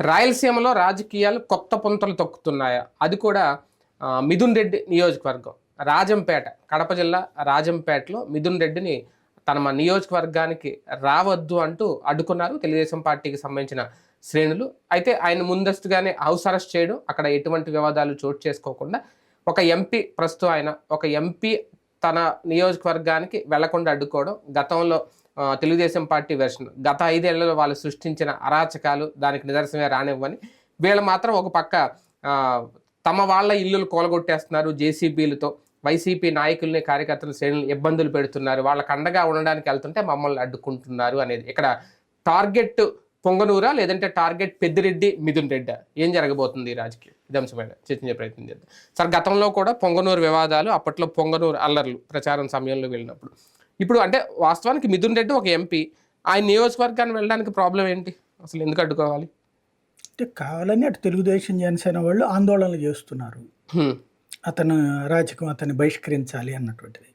రాయలసీమలో రాజకీయాలు కొత్త పుంతలు తొక్కుతున్నాయా? అది కూడా మిథున్ రెడ్డి నియోజకవర్గం రాజంపేట, కడప జిల్లా రాజంపేటలో మిథున్ రెడ్డిని తన నియోజకవర్గానికి రావద్దు అంటూ అడ్డుకున్నారు తెలుగుదేశం పార్టీకి సంబంధించిన శ్రేణులు. అయితే ఆయన ముందస్తుగానే హౌస్ అరెస్ట్ చేయడం, అక్కడ ఎటువంటి వివాదాలు చోటు చేసుకోకుండా ఒక ఎంపీ, ప్రస్తుతం ఆయన ఒక ఎంపీ తన నియోజకవర్గానికి వెళ్లకుండా అడ్డుకోవడం గతంలో తెలుగుదేశం పార్టీ వెర్షన్. గత 5 ఏళ్లలో వాళ్ళు సృష్టించిన అరాచకాలు దానికి నిదర్శనమే రానివ్వని, వీళ్ళు మాత్రం ఒక పక్క తమ వాళ్ళ ఇల్లులు కూలగొట్టేస్తున్నారు జేసీబీలతో, వైసీపీ నాయకుల్ని, కార్యకర్తల శ్రేణులను ఇబ్బందులు పెడుతున్నారు, వాళ్ళకి అండగా ఉండడానికి వెళ్తుంటే మమ్మల్ని అడ్డుకుంటున్నారు అనేది. ఇక్కడ టార్గెట్ పొంగనూరా లేదంటే టార్గెట్ పెద్దిరెడ్డి, మిథున్ రెడ్డి? ఏం జరగబోతుంది ఈ రాజకీయం? ఇది అంశమైన చర్చించే ప్రయత్నం చేద్దాం సార్. గతంలో కూడా పొంగనూరు వివాదాలు, అప్పట్లో పొంగనూరు అల్లర్లు ప్రచారం సమయంలో వెళ్ళినప్పుడు, ఇప్పుడు అంటే వాస్తవానికి మిథున్ రెడ్డి ఒక ఎంపీ, ఆయన నియోజకవర్గాన్ని వెళ్ళడానికి ప్రాబ్లం ఏంటి? అసలు ఎందుకు అడ్డుకోవాలి? అంటే కావాలని అటు తెలుగుదేశం, జనసేన వాళ్ళు ఆందోళనలు చేస్తున్నారు. అతను రాజకీయం, అతన్ని బహిష్కరించాలి అన్నటువంటిది.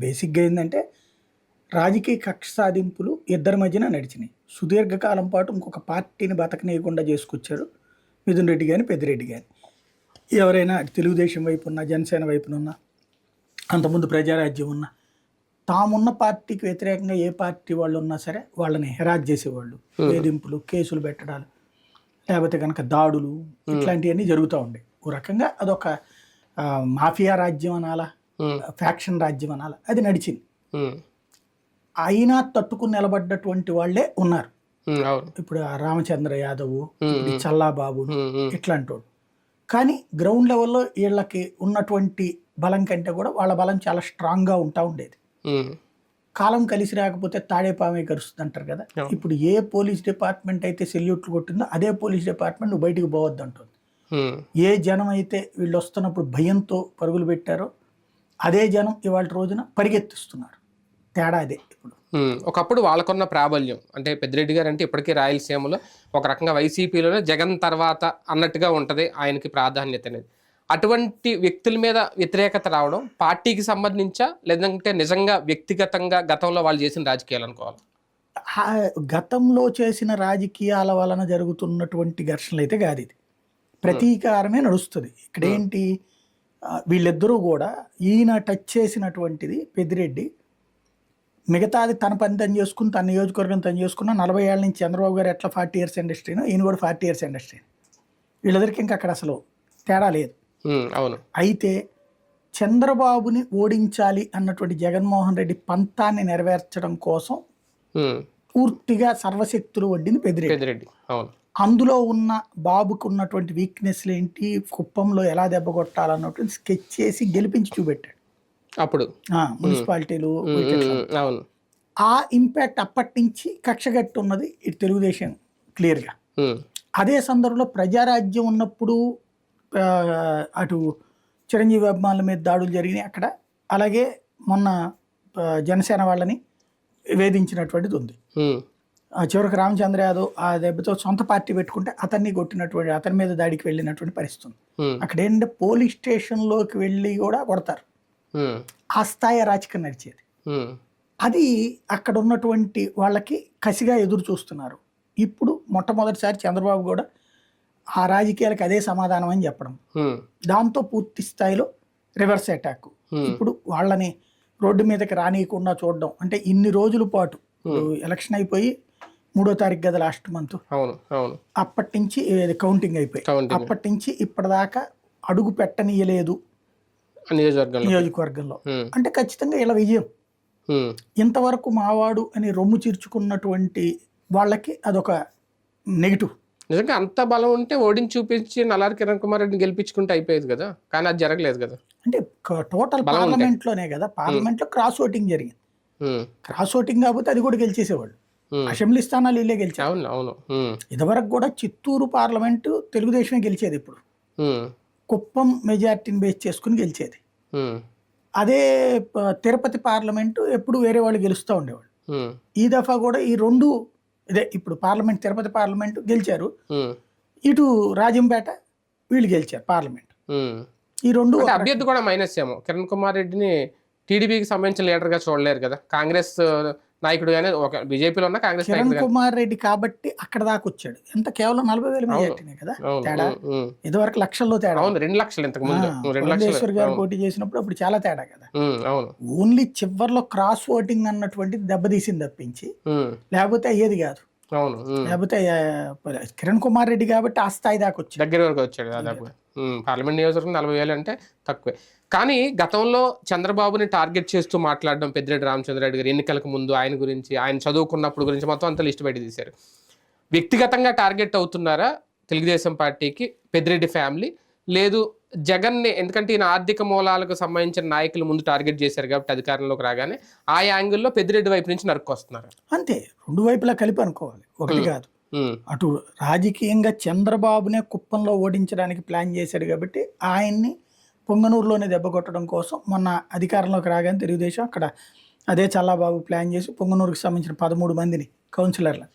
బేసిక్గా ఏంటంటే రాజకీయ కక్ష సాధింపులు ఇద్దరి మధ్యన నడిచినాయి. సుదీర్ఘకాలం పాటు ఇంకొక పార్టీని బతకనీయకుండా చేసుకొచ్చారు మిథున్ రెడ్డి కానీ పెద్దిరెడ్డి కానీ. ఎవరైనా తెలుగుదేశం వైపు ఉన్నా, జనసేన వైపున ఉన్నా, అంతకుముందు ప్రజారాజ్యం ఉన్నా, తామున్న పార్టీకి వ్యతిరేకంగా ఏ పార్టీ వాళ్ళు ఉన్నా సరే వాళ్ళని హెరాస్ చేసేవాళ్ళు. వేధింపులు, కేసులు పెట్టడాలు, లేకపోతే కనుక దాడులు, ఇట్లాంటివన్నీ జరుగుతూ ఉండే. ఓ రకంగా అదొక మాఫియా రాజ్యం అనాలా, ఫ్యాక్షన్ రాజ్యం అనాలా, అది నడిచింది. అయినా తట్టుకుని నిలబడ్డటువంటి వాళ్ళే ఉన్నారు. ఇప్పుడు రామచంద్ర యాదవ్, చల్లాబాబు, ఇట్లాంటి వాళ్ళు. కానీ గ్రౌండ్ లెవెల్లో వీళ్ళకి ఉన్నటువంటి బలం కంటే కూడా వాళ్ళ బలం చాలా స్ట్రాంగ్గా ఉంటా ఉండేది. కాలం కలిసి రాకపోతే తాడేపామే కరుస్తుంది అంటారు కదా. ఇప్పుడు ఏ పోలీస్ డిపార్ట్మెంట్ అయితే సెల్యూట్లు కొట్టిందో అదే పోలీస్ డిపార్ట్మెంట్ నువ్వు బయటికి పోవద్దు అంటుంది. ఏ జనం అయితే వీళ్ళు వస్తున్నప్పుడు భయంతో పరుగులు పెట్టారో అదే జనం ఇవాళ రోజున పరిగెత్తిస్తున్నారు. తేడా అదే. ఇప్పుడు ఒకప్పుడు వాళ్ళకున్న ప్రాబల్యం అంటే పెద్దిరెడ్డి గారు అంటే ఇప్పటికీ రాయలసీమలో ఒక రకంగా వైసీపీలోనే జగన్ తర్వాత అన్నట్టుగా ఉంటుంది ఆయనకి ప్రాధాన్యత అనేది. అటువంటి వ్యక్తుల మీద వ్యతిరేకత రావడం పార్టీకి సంబంధించా లేదంటే నిజంగా వ్యక్తిగతంగా గతంలో వాళ్ళు చేసిన రాజకీయాలు అనుకోవాలి? గతంలో చేసిన రాజకీయాల వలన జరుగుతున్నటువంటి ఘర్షణలు అయితే కాదు. ఇది ప్రతీకారమే నడుస్తుంది. ఇక్కడ ఏంటి, వీళ్ళిద్దరూ కూడా ఈయన టచ్ చేసినటువంటిది పెద్దిరెడ్డి, మిగతాది తన పని తను చేసుకుని, తన నియోజకవర్గం తను చేసుకున్న 40 ఏళ్ళ నుంచి చంద్రబాబు గారు ఎట్లా 40 ఇయర్స్ ఇండస్ట్రీనో ఈయన కూడా 40 ఇయర్స్ ఇండస్ట్రీ. వీళ్ళిద్దరికి ఇంకా అక్కడ అసలు తేడా లేదు. అవును. అయితే చంద్రబాబుని ఓడించాలి అన్నటువంటి జగన్మోహన్ రెడ్డి పంతాన్ని నెరవేర్చడం కోసం పూర్తిగా సర్వశక్తులు వడ్డింది పెద్దిరెడ్డి. అందులో ఉన్న బాబుకు ఉన్నటువంటి వీక్నెస్లు ఏంటి, కుప్పంలో ఎలా దెబ్బ కొట్టాలన్నటువంటి స్కెచ్ చేసి గెలిపించి చూపెట్టాడు. అప్పుడు మున్సిపాలిటీలు ఆ ఇంపాక్ట్ అప్పటి నుంచి కక్షగట్టి ఉన్నది ఇటు తెలుగుదేశం క్లియర్గా. అదే సందర్భంలో ప్రజారాజ్యం ఉన్నప్పుడు అటు చిరంజీవి అభిమానుల మీద దాడులు జరిగినాయి అక్కడ. అలాగే మొన్న జనసేన వాళ్ళని వేధించినటువంటిది ఉంది. చివరికి రామచంద్ర యాదవ్ ఆ దెబ్బతో సొంత పార్టీ పెట్టుకుంటే అతన్ని కొట్టినటువంటి, అతని మీద దాడికి వెళ్ళినటువంటి పరిస్థితి ఉంది. అక్కడ ఏంటంటే పోలీస్ స్టేషన్లోకి వెళ్ళి కూడా కొడతారు. ఆ స్థాయి రాజకీయం నడిచేది. అది అక్కడ ఉన్నటువంటి వాళ్ళకి కసిగా ఎదురు చూస్తున్నారు. ఇప్పుడు మొట్టమొదటిసారి చంద్రబాబు కూడా ఆ రాజకీయాలకు అదే సమాధానం అని చెప్పడం, దాంతో పూర్తి స్థాయిలో రివర్స్ అటాక్. ఇప్పుడు వాళ్ళని రోడ్డు మీదకి రానియకుండా చూడడం. అంటే ఇన్ని రోజుల పాటు ఎలక్షన్ అయిపోయి 3వ తారీఖు కదా లాస్ట్ మంత్, అప్పటి నుంచి కౌంటింగ్ అయిపోయి అప్పటి నుంచి ఇప్పటిదాకా అడుగు పెట్టనీయలేదు నియోజకవర్గంలో. అంటే ఖచ్చితంగా ఇలా విజయం. ఇంతవరకు మావాడు అని రొమ్ము చీర్చుకున్నటువంటి వాళ్ళకి అదొక నెగిటివ్. నిజంగా అంత బలం ఉంటే ఓడించి చూపించి నల్లారి కిరణ్ కుమార్ రెడ్డిని గెలిపించుకుంటే అయిపోయేది కదా, కానీ అది జరగలేదు కదా. అంటే టోటల్ పార్లమెంట్ లోనే కదా, పార్లమెంట్ లో క్రాస్ ఓటింగ్ జరిగింది. క్రాస్ ఓటింగ్ కాకపోతే అది కూడా గెలిచేసేవాళ్ళు. అసెంబ్లీ స్థానాలు వీళ్ళే గెలిచారు. ఇదివరకు కూడా చిత్తూరు పార్లమెంటు తెలుగుదేశమే గెలిచేది. ఇప్పుడు కుప్పం మెజార్టీని బేస్ చేసుకుని గెలిచేది. అదే తిరుపతి పార్లమెంటు ఎప్పుడు వేరే వాళ్ళు గెలుస్తూ ఉండేవాళ్ళు. ఈ దఫా కూడా ఈ రెండు ఇదే, ఇప్పుడు పార్లమెంట్ తిరుపతి పార్లమెంటు గెలిచారు, ఇటు రాజంపేట వీళ్ళు గెలిచారు పార్లమెంట్. ఈ రెండు అభ్యర్థి కూడా మైనస్ ఏమో. కిరణ్ కుమార్ రెడ్డిని టీడీపీకి సంబంధించిన లీడర్గా చూడలేరు కదా, కాంగ్రెస్ నాయకుడు కానీ ఒక బీజేపీలో ఉన్న కాంగ్రెస్ కిరణ్ నాయకుడు కానీ. కుమార్ రెడ్డి కాబట్టి అక్కడ దాకా వచ్చాడు. ఎంత కేవలం 40,000 మెజార్టీనే కదా అవును, తేడా. ఇదివరకు లక్షల్లో తేడా. అవును 2 లక్షలు ఇంతకు ముందు 2 లక్షలు. పురంధేశ్వర్ గారు పోటీ చేసినప్పుడు అప్పుడు చాలా తేడా కదా. అవును. ఓన్లీ చివర్లో క్రాస్ ఓటింగ్ అన్నటువంటిది దెబ్బతీసింది తప్పించి లేకపోతే అయ్యేది కాదు. అవును. లేకపోతే కిరణ్ కుమార్ రెడ్డి కాబట్టి ఆ స్థాయి దాకా వచ్చాడు, దగ్గర వరకు వచ్చాడు దాదాపుగా. పార్లమెంట్ నియోజకవర్గం 40,000 అంటే తక్కువే. కానీ గతంలో చంద్రబాబుని టార్గెట్ చేస్తూ మాట్లాడడం పెద్దిరెడ్డి రామచంద్రారెడ్డి గారు ఎన్నికలకు ముందు ఆయన గురించి, ఆయన చదువుకున్నప్పుడు గురించి మొత్తం అంతా లిస్ట్ బయట తీశారు. వ్యక్తిగతంగా టార్గెట్ అవుతున్నారా తెలుగుదేశం పార్టీకి పెద్దిరెడ్డి ఫ్యామిలీ? లేదు జగన్ని, ఎందుకంటే ఈయన ఆర్థిక మూలాలకు సంబంధించిన నాయకులు ముందు టార్గెట్ చేశారు కాబట్టి అధికారంలోకి రాగానే ఆ యాంగిల్లో పెద్దిరెడ్డి వైపు నుంచి నరుక్కొస్తున్నారు. అంతే, రెండు వైపులా కలిపి అనుకోవాలి, ఒకటి కాదు. అటు రాజకీయంగా చంద్రబాబునే కుప్పంలో ఓడించడానికి ప్లాన్ చేశాడు కాబట్టి ఆయన్ని పొంగనూరులోనే దెబ్బ కొట్టడం కోసం మొన్న అధికారంలోకి రాగానే తెలుగుదేశం అక్కడ అదే చల్లాబాబు ప్లాన్ చేసి పొంగనూరుకి సంబంధించిన 13 మందిని కౌన్సిలర్లను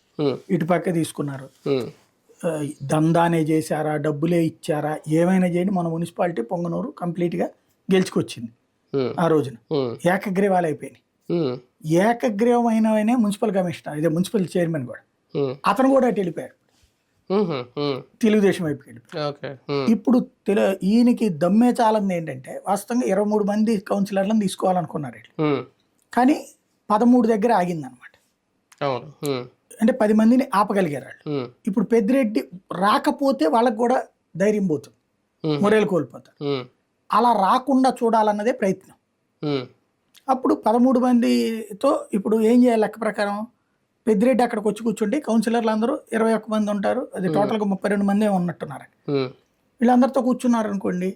ఇటు పక్క తీసుకున్నారు. దందానే చేశారా, డబ్బులే ఇచ్చారా, ఏమైనా చేయండి మన మున్సిపాలిటీ పొంగనూరు కంప్లీట్గా గెలుచుకొచ్చింది. ఆ రోజున ఏకగ్రీవాలు అయిపోయినాయి. ఏకగ్రీవం అయినవనే మున్సిపల్ కమిషనర్, ఇదే మున్సిపల్ చైర్మన్ కూడా, అతను కూడా అటు వెళ్ళిపోయారు, తెలుగుదేశం వైపుకి వెళ్ళిపోయారు. ఇప్పుడు ఈయనకి దమ్మే చాలంది ఏంటంటే వాస్తవంగా 23 మంది కౌన్సిలర్లను తీసుకోవాలనుకున్నారు కానీ 13 దగ్గర ఆగిందనమాట. అంటే 10 మందిని ఆపగలిగారు వాళ్ళు. ఇప్పుడు పెద్దిరెడ్డి రాకపోతే వాళ్ళకు కూడా ధైర్యం పోతుంది, మొరేలు కోల్పోతారు. అలా రాకుండా చూడాలన్నదే ప్రయత్నం. అప్పుడు 13 మందితో ఇప్పుడు ఏం చేయాలి లెక్క ప్రకారం, పెద్దిరెడ్డి అక్కడికి వచ్చి కూర్చుంటే కౌన్సిలర్లు అందరూ 21 మంది ఉంటారు, అది టోటల్గా 32 మంది ఉన్నట్టున్నారు. వీళ్ళందరితో కూర్చున్నారు అనుకోండి,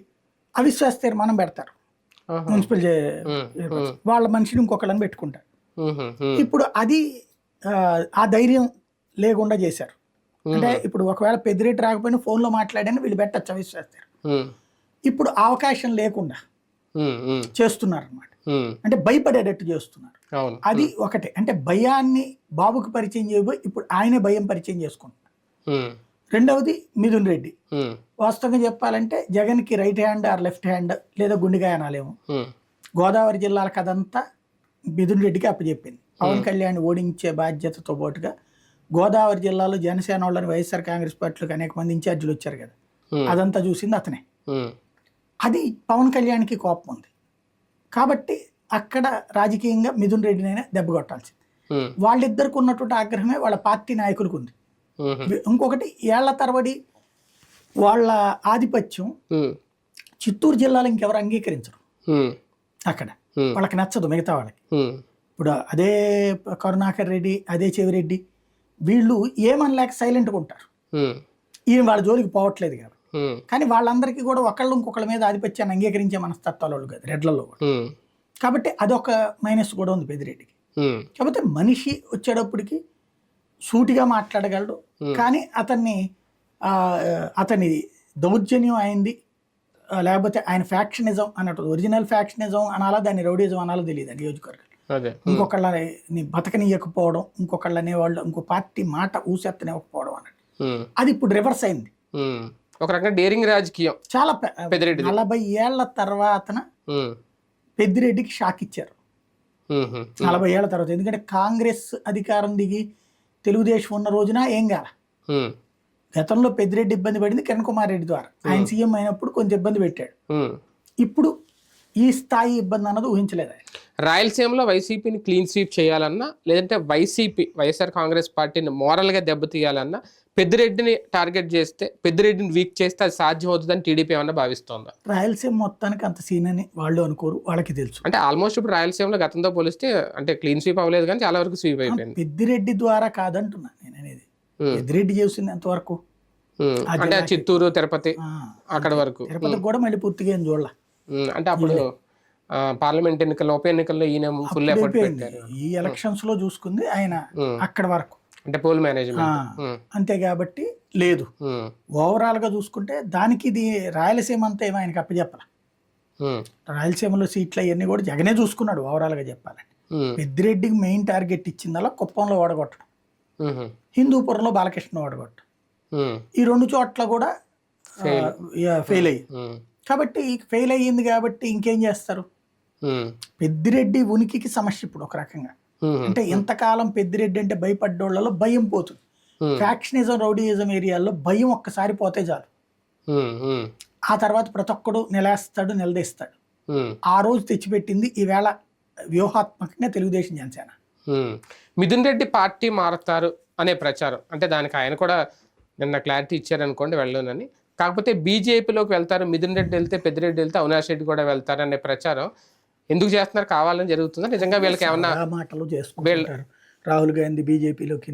అవిశ్వాస తీర్మానం పెడతారు, మున్సిపల్ వాళ్ళ మనిషిని ఇంకొకళ్ళని పెట్టుకుంటారు. ఇప్పుడు అది ఆ ధైర్యం లేకుండా చేశారు. అంటే ఇప్పుడు ఒకవేళ పెద్దిరెడ్డి రాకపోయినా ఫోన్లో మాట్లాడాను వీళ్ళు పెట్టచ్చు అవిశ్వాస తీర్మానం. ఇప్పుడు అవకాశం లేకుండా చేస్తున్నారు అనమాట. అంటే భయపడేటట్టు చేస్తున్నారు. అది ఒకటే, అంటే భయాన్ని బాబుకి పరిచయం చేయబోయి ఇప్పుడు ఆయనే భయం పరిచయం చేసుకుంటున్నారు. రెండవది మిథున్ రెడ్డి, వాస్తవంగా చెప్పాలంటే జగన్కి right hand or left hand లేదా గుండెకాయ అనాలేమో. గోదావరి జిల్లాల కదంతా మిథున్ రెడ్డికి అప్పచెప్పింది. పవన్ కళ్యాణ్ ఓడించే బాధ్యతతో పాటుగా గోదావరి జిల్లాలో జనసేన వాళ్ళని వైఎస్ఆర్ కాంగ్రెస్ పార్టీలకు అనేక మంది ఇన్ఛార్జీలు వచ్చారు కదా, అదంతా చూసింది అతనే. అది పవన్ కళ్యాణ్కి కోపం ఉంది కాబట్టి అక్కడ రాజకీయంగా మిథున్ రెడ్డినైనా దెబ్బ కొట్టాల్సింది. వాళ్ళిద్దరికి ఉన్నటువంటి ఆగ్రహమే వాళ్ళ పార్టీ నాయకులకు ఉంది. ఇంకొకటి ఏళ్ల తరబడి వాళ్ళ ఆధిపత్యం చిత్తూరు జిల్లాలో ఇంకెవరు అంగీకరించరు, అక్కడ వాళ్ళకి నచ్చదు మిగతా వాళ్ళకి. ఇప్పుడు అదే కరుణాకర్ రెడ్డి, అదే చెవిరెడ్డి, వీళ్ళు ఏమనలేక సైలెంట్గా ఉంటారు, ఈయన వాళ్ళ జోలికి పోవట్లేదు కాబట్టి. కానీ వాళ్ళందరికీ కూడా ఒకళ్ళు ఇంకొకళ్ళ మీద ఆధిపత్యాన్ని అంగీకరించే మనస్తత్వాలు వాళ్ళు కాదు రెడ్లలో కూడా. కాబట్టి అదొక మైనస్ కూడా ఉంది పెద్దిరెడ్డికి. కాకపోతే మనిషి వచ్చేటప్పటికి సూటిగా మాట్లాడగలడు, కానీ అతని దౌర్జన్యం అయింది, లేకపోతే ఆయన ఫ్యాక్షనిజం అన్నట్టు, ఒరిజినల్ ఫ్యాక్షనిజం అనాలా దాన్ని రౌడిజం అనాలో తెలియదు నియోజకవర్గం. ఇంకొకళ్ళని బతకనియకపోవడం, ఇంకొకళ్ళు అనేవాళ్ళు ఇంకో పార్టీ మాట ఊసెత్తనివ్వకపోవడం అన్నట్టు, అది ఇప్పుడు రివర్స్ అయింది. ఒక రకంగా డేరింగ్ రాజకీయం చాలా. 40 ఏళ్ల తర్వాత పెద్దిరెడ్డికి షాక్ ఇచ్చారు 40 ఏళ్ల తర్వాత. ఎందుకంటే కాంగ్రెస్ అధికారం దిగి తెలుగుదేశం ఉన్న రోజున ఏం కాల. గతంలో పెద్దిరెడ్డి ఇబ్బంది పడింది కిరణ్ కుమార్ రెడ్డి ద్వారా, ఆయన సీఎం అయినప్పుడు కొంచెం ఇబ్బంది పెట్టాడు. ఇప్పుడు ఈ స్థాయి ఇబ్బంది అన్నది ఊహించలేదు. రాయలసీమలో వైసీపీని క్లీన్ స్వీప్ చేయాలన్నా, లేదంటే వైఎస్ఆర్ కాంగ్రెస్ పార్టీని మోరల్గా దెబ్బతీయాలన్నా పెద్దిరెడ్డిని టార్గెట్ చేస్తే, పెద్దిరెడ్డిని వీక్ చేస్తే అది సాధ్యం అవుతుందని టీడీపీ ఏమన్నా భావిస్తోందా? రాయలసీమ మొత్తానికి అంత సీన్ అని వాళ్ళు అనుకోరు, వాళ్ళకి తెలుసు. అంటే ఆల్మోస్ట్ ఇప్పుడు రాయలసీమలో గతంతో పోలిస్తే అంటే క్లీన్ స్వీప్ అవ్వలేదు కానీ చాలా వరకు స్వీప్ అయిపోయింది. పెద్దిరెడ్డి ద్వారా కాదంటున్నా నేను అనేది, పెద్దిరెడ్డి చేసింది ఎంతవరకు అంటే చిత్తూరు, తిరుపతి అక్కడ వరకు. తిరుపతి కూడా మళ్ళీ పూర్తిగా ఏం చూడాల. అంటే అప్పుడు పార్లమెంట్ ఎన్నికల్లో, ఉప ఎన్నికల్లో ఈయన ఫుల్ ఎఫర్ట్ పెట్టారు. ఈ ఎలక్షన్స్ లో చూసుకుంది ఆయన అక్కడ వరకు, అంటే పోల్ మేనేజ్మెంట్ అంతే. కాబట్టి లేదు, ఓవరాల్ గా చూసుకుంటే దానికి ఇది రాయలసీమ అంతా ఏమో ఆయనకి అప్పచెప్పాల. రాయలసీమలో సీట్లు అవన్నీ కూడా జగనే చూసుకున్నాడు ఓవరాల్ గా చెప్పాలంటే. పెద్దిరెడ్డికి మెయిన్ టార్గెట్ ఇచ్చిందల్లా కుప్పంలో ఓడగొట్టడం, హిందూపురంలో బాలకృష్ణ ఓడగొట్టడం, ఈ 2 చోట్ల కూడా ఫెయిల్ అయ్యి. కాబట్టి ఫెయిల్ అయ్యింది కాబట్టి ఇంకేం చేస్తారు, పెద్దిరెడ్డి ఉనికికి సమస్య ఇప్పుడు ఒక రకంగా. అంటే ఎంతకాలం పెద్దిరెడ్డి అంటే భయపడ్డోళ్లలో భయం పోతుంది. ఫ్యాక్షనిజం రౌడీయిజం ఏరియాల్లో భయం ఒక్కసారి పోతే చాలు, ఆ తర్వాత ప్రతి ఒక్కడు నిలేస్తాడు, నిలదీస్తాడు. ఆ రోజు తెచ్చిపెట్టింది ఈవేళ వ్యూహాత్మకంగా తెలుగుదేశం జనసేన. మిథున్ రెడ్డి పార్టీ మారుతారు అనే ప్రచారం, అంటే దానికి ఆయన కూడా నిన్న క్లారిటీ ఇచ్చారనుకోండి వెళ్ళునని. కాకపోతే బీజేపీలోకి వెళ్తారు, మిథున్ రెడ్డి వెళ్తే పెద్దిరెడ్డి వెళ్తే అవినాష్ రెడ్డి కూడా వెళ్తారు అనే ప్రచారం ఎందుకు చేస్తున్నారు? కావాలని జరుగుతుందా నిజంగా? వీళ్ళకి ఏమన్నా మాటలు చేసుకుంటారు. రాహుల్ గాంధీ బీజేపీలోకి,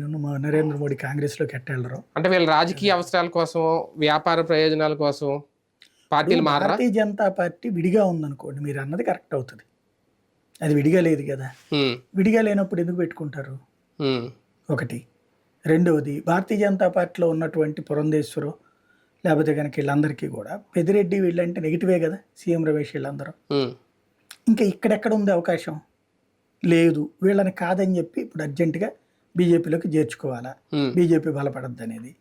నరేంద్ర మోడీ కాంగ్రెస్లోకి ఎట్టెళ్ళరు. అంటే వీళ్ళ రాజకీయ అవసరాల కోసం, వ్యాపార ప్రయోజనాల కోసం పార్టీలు మారరా? భారతీయ జనతా పార్టీ విడిగా ఉందనుకోండి, మీరు అన్నది కరెక్ట్ అవుతుంది. అది విడిగా లేదు కదా. విడిగా లేనప్పుడు ఎందుకు పెట్టుకుంటారు? ఒకటి. రెండవది, భారతీయ జనతా పార్టీలో ఉన్నటువంటి పురంధేశ్వరు లేకపోతే కనుక వీళ్ళందరికీ కూడా పెద్దిరెడ్డి వీళ్ళంటే నెగిటివే కదా, సీఎం రమేష్ వీళ్ళందరూ. ఇంకా ఇక్కడెక్కడ ఉంది అవకాశం? లేదు. వీళ్ళని కాదని చెప్పి ఇప్పుడు అర్జెంటుగా బీజేపీలోకి చేర్చుకోవాలా, బీజేపీ బలపడద్దు అనేది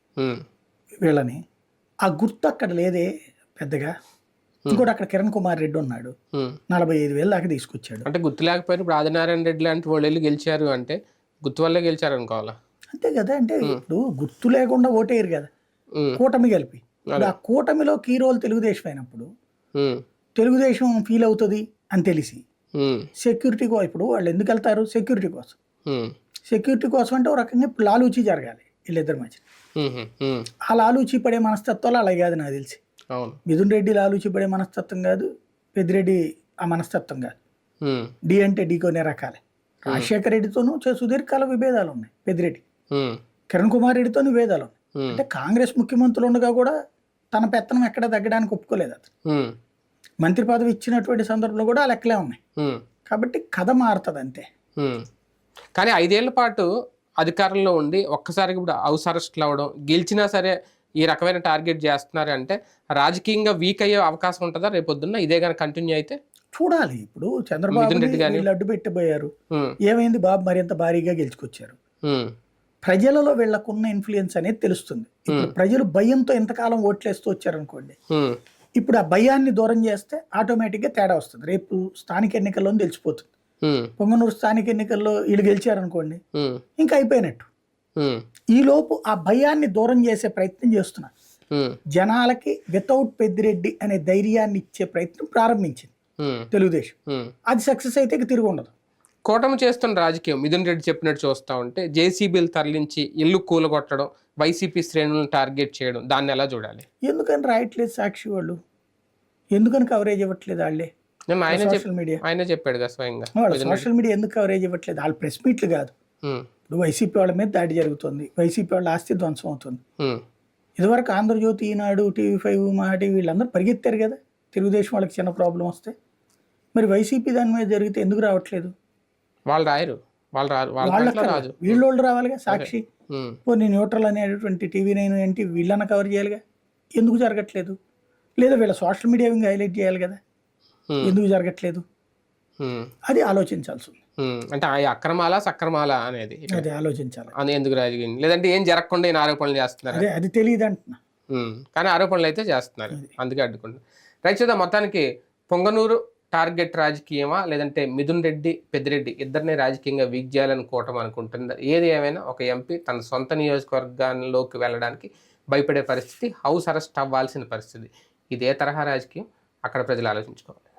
వీళ్ళని. ఆ గుర్తు అక్కడ లేదే పెద్దగా. ఇంకోటి అక్కడ కిరణ్ కుమార్ రెడ్డి ఉన్నాడు, 45,000 దాకా తీసుకొచ్చాడు. అంటే గుర్తు లేకపోయినా ఇప్పుడు ఆదినారాయణ రెడ్డి లాంటి వాళ్ళు వెళ్ళి గెలిచారు అంటే గుర్తు వల్లే గెలిచారు అనుకోవాలా? అంతే కదా. అంటే ఇప్పుడు గుర్తు లేకుండా ఓటేయరు కదా, కూటమి కలిపి. ఆ కూటమిలో కీ రోల్ తెలుగుదేశం అయినప్పుడు తెలుగుదేశం ఫీల్ అవుతుంది అని తెలిసి సెక్యూరిటీ కోసం, ఇప్పుడు వాళ్ళు ఎందుకు వెళ్తారు? సెక్యూరిటీ కోసం. సెక్యూరిటీ కోసం అంటే ఒక రకంగా ఇప్పుడు లాలూచీ జరగాలి వీళ్ళిద్దరి మధ్య. ఆ లాలూచీ పడే మనస్తత్వాలు అలాగే కాదు నాకు తెలిసి. మిథున్ రెడ్డి లాలూచీ పడే మనస్తత్వం కాదు, పెద్దిరెడ్డి ఆ మనస్తత్వం కాదు. డి అంటే డి కొనే రకాలే. రాజశేఖర రెడ్డితోనూ సుదీర్ఘకాల విభేదాలు ఉన్నాయి పెద్దిరెడ్డి, కిరణ్ కుమార్ రెడ్డితోనూ విభేదాలు ఉన్నాయి. అంటే కాంగ్రెస్ ముఖ్యమంత్రులు ఉండగా కూడా తన పెత్తనం ఎక్కడ తగ్గడానికి ఒప్పుకోలేదు అతను. మంత్రి పదవి ఇచ్చినటువంటి సందర్భంలో కూడా లెక్కలే ఉన్నాయి. కాబట్టి కథ మారుతుంది అంతే. కానీ 5 ఏళ్ల పాటు అధికారంలో ఉండి ఒక్కసారికి ఇప్పుడు హౌస్ అరెస్ట్లు అవ్వడం, గెలిచినా సరే ఈ రకమైన టార్గెట్ చేస్తున్నారు అంటే రాజకీయంగా వీక్ అయ్యే అవకాశం ఉంటుందా రేపొద్దున్న ఇదే కానీ కంటిన్యూ అయితే? చూడాలి. ఇప్పుడు చంద్రబాబు వీళ్ళు అడ్డు పెట్టిపోయారు, ఏమైంది? బాబు మరింత భారీగా గెలుచుకొచ్చారు. ప్రజలలో వీళ్ళకున్న ఇన్ఫ్లుయెన్స్ అనేది తెలుస్తుంది. ఇప్పుడు ప్రజలు భయంతో ఎంతకాలం ఓట్లేస్తూ వచ్చారనుకోండి, ఇప్పుడు ఆ భయాన్ని దూరం చేస్తే ఆటోమేటిక్గా తేడా వస్తుంది. రేపు స్థానిక ఎన్నికల్లో తెలిసిపోతుంది. పొంగనూరు స్థానిక ఎన్నికల్లో వీళ్ళు గెలిచారనుకోండి, ఇంకా అయిపోయినట్టు. ఈ లోపు ఆ భయాన్ని దూరం చేసే ప్రయత్నం చేస్తున్నారు. జనాలకి వితౌట్ పెద్దిరెడ్డి అనే ధైర్యాన్ని ఇచ్చే ప్రయత్నం ప్రారంభించింది తెలుగుదేశం. అది సక్సెస్ అయితే ఇక తిరిగి ఉండదు. కూటమి చేస్తున్న రాజకీయం మిథున్ రెడ్డి చెప్పినట్టు చూస్తూ ఉంటే జేసీబీలు తరలించి ఇల్లు కూలగొట్టడం, వైసీపీ శ్రేణులను టార్గెట్ చేయడం, దాన్ని ఎలా చూడాలి? ఎందుకని రాయట్లేదు సాక్షి వాళ్ళు? ఎందుకని కవరేజ్ ఇవ్వట్లేదు వాళ్ళే? సోషల్ మీడియా ఆయన చెప్పాడు కదా స్వయంగా. సోషల్ మీడియా ఎందుకు కవరేజ్ ఇవ్వట్లేదు? వాళ్ళు ప్రెస్ మీట్లు కాదు. ఇప్పుడు వైసీపీ వాళ్ళ మీద దాడి జరుగుతుంది, వైసీపీ వాళ్ళ ఆస్తి ధ్వంసం అవుతుంది. ఇదివరకు ఆంధ్రజ్యోతి, ఈనాడు, టీవీ5, మహా టీవీ వీళ్ళందరూ పరిగెత్తారు కదా తెలుగుదేశం వాళ్ళకి చిన్న ప్రాబ్లం వస్తే. మరి వైసీపీ దాని మీద జరిగితే ఎందుకు రావట్లేదు? వాళ్ళు రాయరు, వీళ్ళు రావాలిగా. సాక్షి, పోనీ న్యూట్రల్ అనేటువంటి టీవీ9 ఏంటి వీళ్ళన్న కవర్ చేయాలిగా, ఎందుకు జరగట్లేదు? లేదా వీళ్ళ సోషల్ మీడియా ఇంకా హైలైట్ చేయాలి కదా, ఎందుకు జరగట్లేదు? అది ఆలోచించాల్సి ఉంది. అంటే ఆ అక్రమాలా సక్రమాలా అనేది అది ఆలోచించాలి. అది ఎందుకు రాజకీయం లేదంటే ఏం జరగకుండా ఈయన ఆరోపణలు చేస్తున్నారు, అది తెలియదు అంటున్నా. కానీ ఆరోపణలు అయితే చేస్తున్నారు, అందుకే అడ్డుకుంటున్నారు. రైట్ చూద్దాం. మొత్తానికి పొంగనూరు టార్గెట్ రాజకీయమా లేదంటే మిథున్ రెడ్డి పెద్దిరెడ్డి ఇద్దరిని రాజకీయంగా వీక్ చేయాలని కూటమి అనుకుంటుంది? ఏది ఏమైనా ఒక ఎంపీ తన సొంత నియోజకవర్గాల్లోకి వెళ్ళడానికి భయపడే పరిస్థితి, హౌస్ అరెస్ట్ అవ్వాల్సిన పరిస్థితి. ఇదే తరహా రాజకీయం అక్కడ ప్రజలు ఆలోచించుకోవాలి.